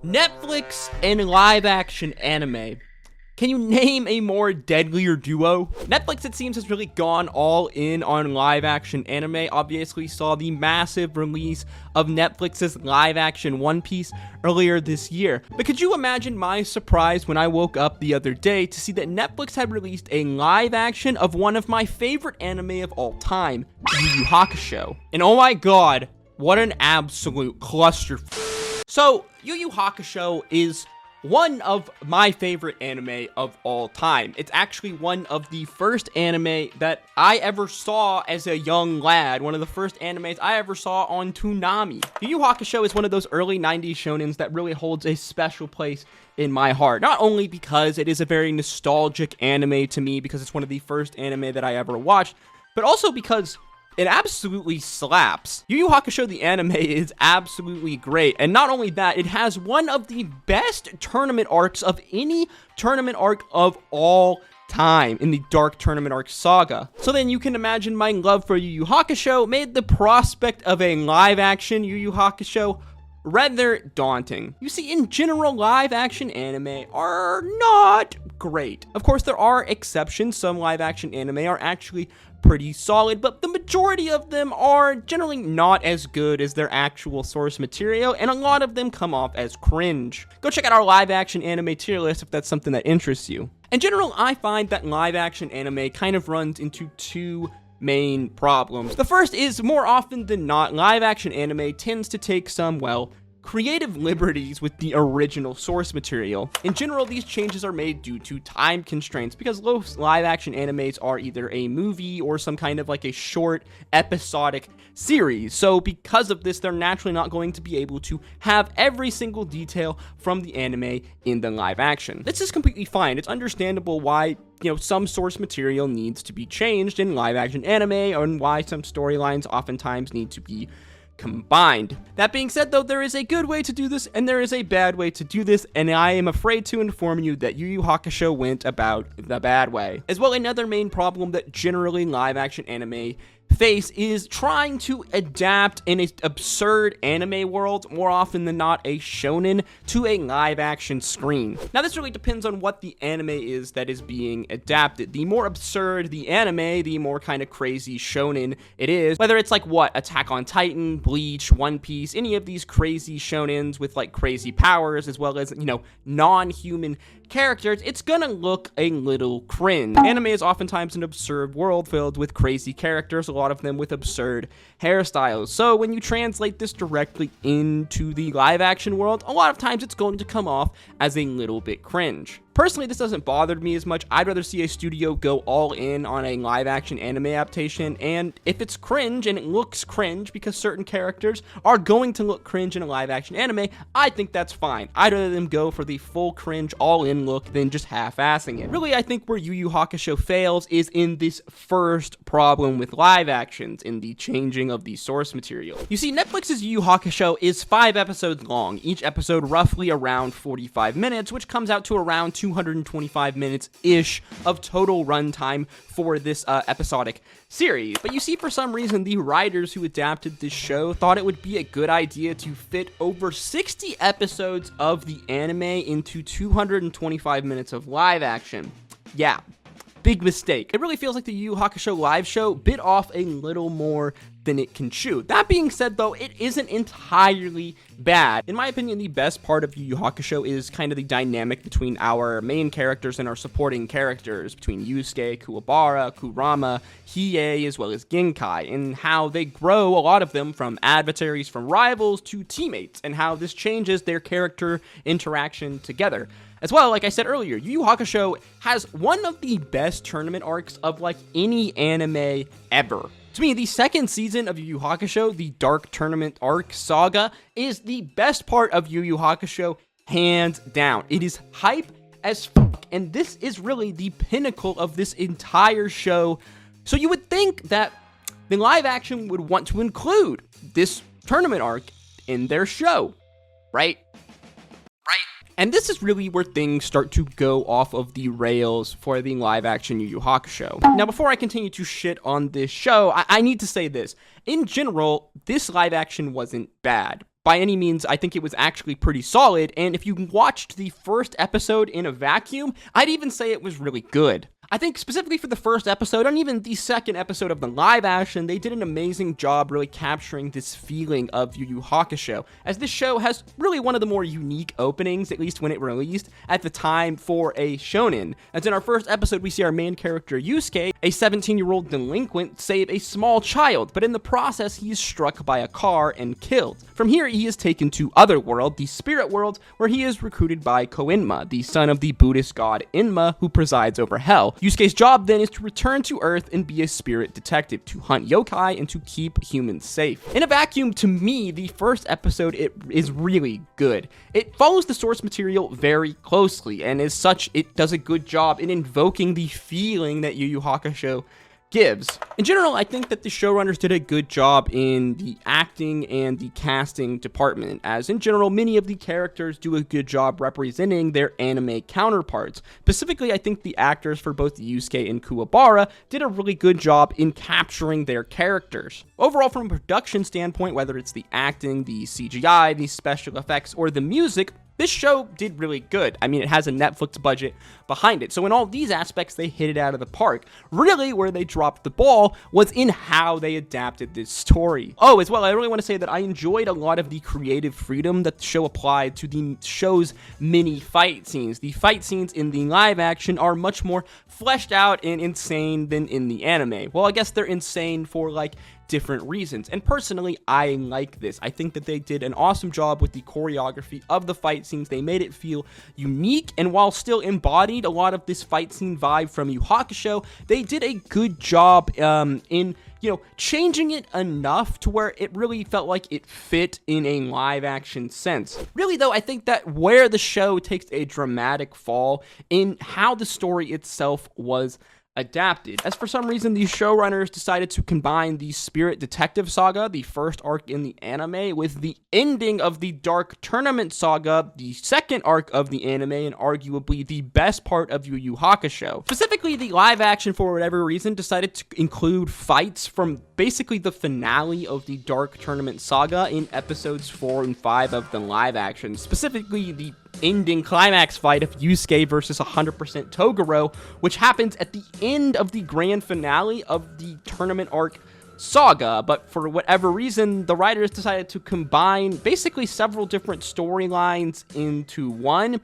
Netflix and live-action anime. Can you name a more deadlier duo? Netflix, it seems, has really gone all in on live-action anime. Obviously, saw the massive release of Netflix's live-action One Piece earlier this year. But could you imagine my surprise when I woke up the other day to see that Netflix had released a live-action of one of my favorite anime of all time, Yu Yu Hakusho. And oh my god, what an absolute cluster. So, Yu Yu Hakusho is one of my favorite anime of all time. It's actually one of the first anime that I ever saw as a young lad. One of the first animes I ever saw on Toonami. Yu Yu Hakusho is one of those early 90s shonens that really holds a special place in my heart. Not only because it is a very nostalgic anime to me, because it's one of the first anime that I ever watched, but also because it absolutely slaps. Yu Yu Hakusho, the anime, is absolutely great. And not only that, it has one of the best tournament arcs of any tournament arc of all time in the Dark Tournament Arc saga. So then you can imagine my love for Yu Yu Hakusho made the prospect of a live-action Yu Yu Hakusho rather daunting. You see, in general, live-action anime are not great. Of course, there are exceptions. Some live-action anime are actually pretty solid, but the majority of them are generally not as good as their actual source material, and a lot of them come off as cringe. Go check out our live-action anime tier list if that's something that interests you. In general, I find that live-action anime kind of runs into two main problems. The first is, more often than not, live-action anime tends to take some, well, creative liberties with the original source material. In general, these changes are made due to time constraints, because most live-action animes are either a movie or some kind of like a short episodic series. So because of this, they're naturally not going to be able to have every single detail from the anime in the live action. This is completely fine. It's understandable why, some source material needs to be changed in live-action anime, and why some storylines oftentimes need to be combined. That being said, though, there is a good way to do this and there is a bad way to do this, and I am afraid to inform you that Yu Yu Hakusho went about the bad way. As well, another main problem that generally live-action anime face is trying to adapt in an absurd anime world, more often than not a shonen, to a live-action screen. Now, this really depends on what the anime is that is being adapted. The more absurd the anime, the more kind of crazy shonen it is. Whether it's like, Attack on Titan, Bleach, One Piece, any of these crazy shonens with like crazy powers, as well as, non-human characters, it's gonna look a little cringe. Anime is oftentimes an absurd world filled with crazy characters, a lot of them with absurd hairstyles. So when you translate this directly into the live action world, a lot of times it's going to come off as a little bit cringe. Personally, this doesn't bother me as much. I'd rather see a studio go all in on a live-action anime adaptation, and if it's cringe and it looks cringe because certain characters are going to look cringe in a live-action anime, I think that's fine. I'd rather them go for the full cringe, all-in look than just half-assing it. Really, I think where Yu Yu Hakusho fails is in this first problem with live actions, in the changing of the source material. You see, Netflix's Yu Yu Hakusho is 5 episodes long, each episode roughly around 45 minutes, which comes out to around 225 minutes-ish of total runtime for this episodic series. But you see, for some reason, the writers who adapted this show thought it would be a good idea to fit over 60 episodes of the anime into 225 minutes of live action. Yeah, big mistake. It really feels like the Yu Yu Hakusho live show bit off a little more than it can chew. That being said, though, it isn't entirely bad. In my opinion, the best part of Yu Yu Hakusho is kind of the dynamic between our main characters and our supporting characters, between Yusuke, Kuwabara, Kurama, Hiei, as well as Genkai, and how they grow, a lot of them, from adversaries, from rivals, to teammates, and how this changes their character interaction together. As well, like I said earlier, Yu Yu Hakusho has one of the best tournament arcs of like any anime ever. To me, the second season of Yu Yu Hakusho, the Dark Tournament Arc saga, is the best part of Yu Yu Hakusho, hands down. It is hype as fuck, and this is really the pinnacle of this entire show. So you would think that the live action would want to include this tournament arc in their show, right? And this is really where things start to go off of the rails for the live-action Yu Yu Hakusho. Now, before I continue to shit on this show, I need to say this. In general, this live-action wasn't bad. by any means, I think it was actually pretty solid, and if you watched the first episode in a vacuum, I'd even say it was really good. I think specifically for the first episode, and even the second episode of the live action, they did an amazing job really capturing this feeling of Yu Yu Hakusho, as this show has really one of the more unique openings, at least when it released, at the time for a shonen. As in our first episode, we see our main character Yusuke, a 17-year-old delinquent, save a small child, but in the process, he is struck by a car and killed. From here, he is taken to Otherworld, the spirit world, where he is recruited by Koenma, the son of the Buddhist god Inma, who presides over hell. Yusuke's job then is to return to Earth and be a spirit detective, to hunt yokai and to keep humans safe. In a vacuum, to me, the first episode is really good. It follows the source material very closely, and as such, it does a good job in invoking the feeling that Yu Yu Hakusho gives. In general, I think that the showrunners did a good job in the acting and the casting department, as in general, many of the characters do a good job representing their anime counterparts. Specifically, I think the actors for both Yusuke and Kuwabara did a really good job in capturing their characters. Overall, from a production standpoint, whether it's the acting, the CGI, the special effects, or the music, this show did really good. I mean, it has a Netflix budget behind it. So in all these aspects, they hit it out of the park. Really, where they dropped the ball was in how they adapted this story. Oh, as well, I really want to say that I enjoyed a lot of the creative freedom that the show applied to the show's mini fight scenes. The fight scenes in the live action are much more fleshed out and insane than in the anime. Well, I guess they're insane for, like, different reasons, and personally, I like this. I think that they did an awesome job with the choreography of the fight scenes. They made it feel unique, and while still embodied a lot of this fight scene vibe from Yu Hakusho, they did a good job in changing it enough to where it really felt like it fit in a live action sense. Really though, I think that where the show takes a dramatic fall in how the story itself was adapted, as for some reason the showrunners decided to combine the Spirit Detective Saga, the first arc in the anime, with the ending of the Dark Tournament Saga, the second arc of the anime, and arguably the best part of Yu Yu Hakusho. Specifically, the live action, for whatever reason, decided to include fights from basically the finale of the Dark Tournament Saga in episodes 4 and 5 of the live action, specifically the ending climax fight of Yusuke versus 100% Toguro, which happens at the end of the grand finale of the tournament arc saga. But for whatever reason, the writers decided to combine basically several different storylines into one,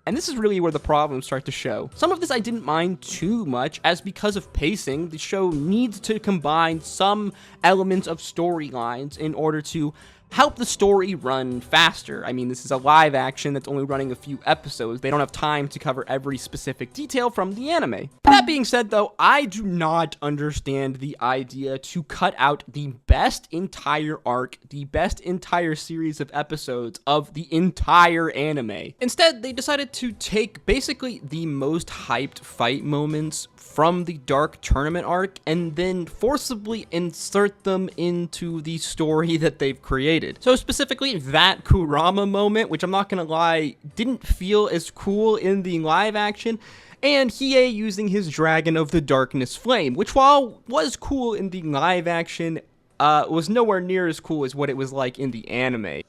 and this is really where the problems start to show. Some of this I didn't mind too much, as because of pacing, the show needs to combine some elements of storylines in order to help the story run faster. I mean, this is a live action that's only running a few episodes. They don't have time to cover every specific detail from the anime. That being said, though, I do not understand the idea to cut out the best entire arc, the best entire series of episodes of the entire anime. Instead, they decided to take basically the most hyped fight moments from the Dark Tournament arc and then forcibly insert them into the story that they've created. So specifically, that Kurama moment, which I'm not gonna lie, didn't feel as cool in the live action, and Hiei using his Dragon of the Darkness Flame, which while was cool in the live action, was nowhere near as cool as what it was like in the anime.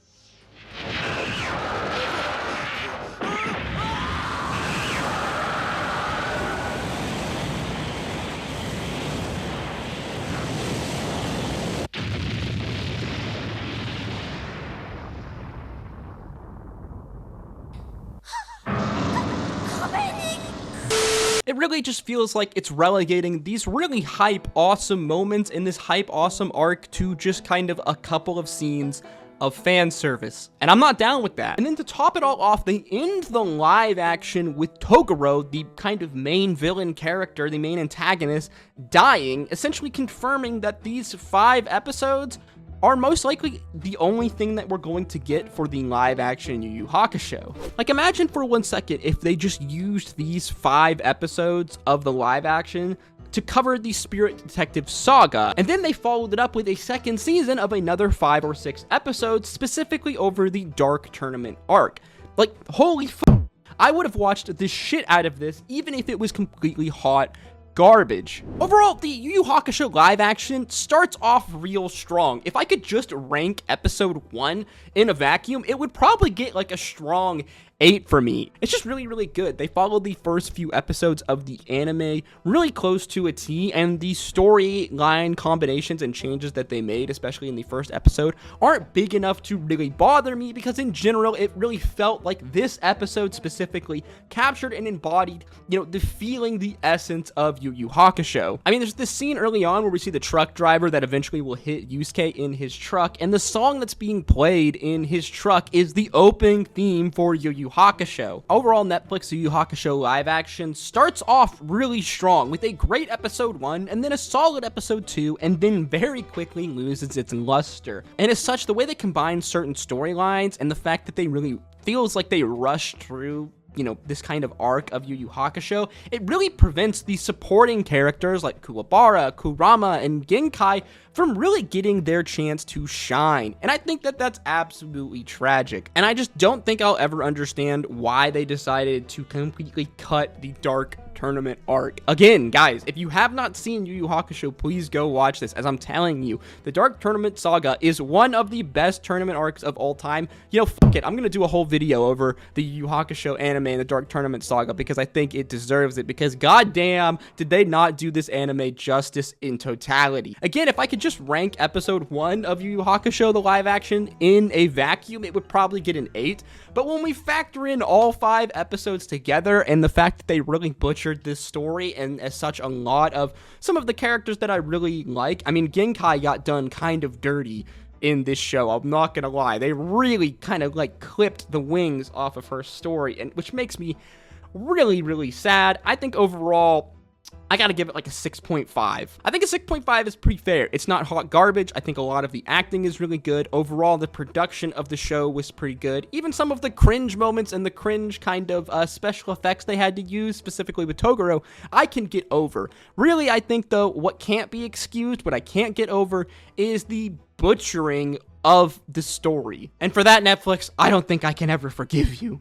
It really just feels like it's relegating these really hype, awesome moments in this hype, awesome arc to just kind of a couple of scenes of fan service. And I'm not down with that. And then to top it all off, they end the live action with Toguro, the kind of main villain character, the main antagonist, dying, essentially confirming that these 5 episodes are most likely the only thing that we're going to get for the live action Yu Yu Hakusho. Like, imagine for 1 second if they just used these 5 episodes of the live action to cover the Spirit Detective Saga, and then they followed it up with a second season of another 5 or 6 episodes specifically over the Dark Tournament arc. Like, holy f***, I would have watched the shit out of this even if it was completely hot garbage. Overall, the Yu Yu Hakusho live action starts off real strong. If I could just rank episode 1 in a vacuum, it would probably get like a strong 8 for me. It's just really, really good. They followed the first few episodes of the anime really close to a T, and the storyline combinations and changes that they made, especially in the first episode, aren't big enough to really bother me, because in general, it really felt like this episode specifically captured and embodied, the feeling, the essence of Yu Yu Hakusho. I mean, there's this scene early on where we see the truck driver that eventually will hit Yusuke in his truck, and the song that's being played in his truck is the opening theme for Yu Yu Hakusho. Overall, Netflix Yu Yu Hakusho live action starts off really strong with a great episode 1 and then a solid episode 2, and then very quickly loses its luster. And as such, the way they combine certain storylines and the fact that they really feels like they rushed through this kind of arc of Yu Yu Hakusho, it really prevents the supporting characters like Kuwabara, Kurama, and Genkai from really getting their chance to shine. And I think that that's absolutely tragic. And I just don't think I'll ever understand why they decided to completely cut the Dark Tournament arc. Again, guys, if you have not seen Yu Yu Hakusho, please go watch this. As I'm telling you, the Dark Tournament saga is one of the best tournament arcs of all time. Fuck it. I'm going to do a whole video over the Yu Yu Hakusho anime and the Dark Tournament saga because I think it deserves it, because goddamn, did they not do this anime justice in totality. Again, if I could just rank episode 1 of Yu Yu Hakusho, the live action, in a vacuum, it would probably get an 8. But when we factor in all 5 episodes together and the fact that they really butchered this story, and as such a lot of some of the characters that I really like, I mean, Genkai got done kind of dirty in this show, I'm not gonna lie. They really kind of like clipped the wings off of her story, and which makes me really, really sad. I think overall, I gotta give it like a 6.5. I think a 6.5 is pretty fair. It's not hot garbage. I think a lot of the acting is really good. Overall, the production of the show was pretty good. Even some of the cringe moments and the cringe kind of special effects they had to use, specifically with Toguro, I can get over. Really, I think, though, what can't be excused, what I can't get over, is the butchering of the story. And for that, Netflix, I don't think I can ever forgive you.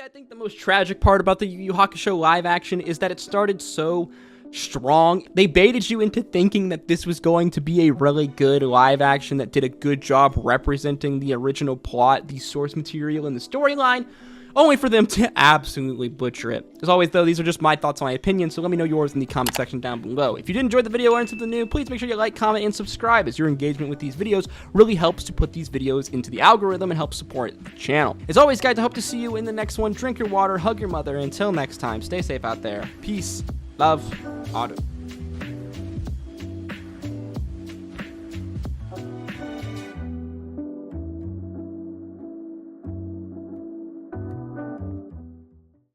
I think the most tragic part about the Yu Yu Hakusho live action is that it started so strong. They baited you into thinking that this was going to be a really good live action that did a good job representing the original plot, the source material, and the storyline, only for them to absolutely butcher it. As always, though, these are just my thoughts and my opinions, so let me know yours in the comment section down below. If you did enjoy the video or learn something new, please make sure you like, comment, and subscribe, as your engagement with these videos really helps to put these videos into the algorithm and help support the channel. As always, guys, I hope to see you in the next one. Drink your water, hug your mother, and until next time, stay safe out there. Peace, love, autumn.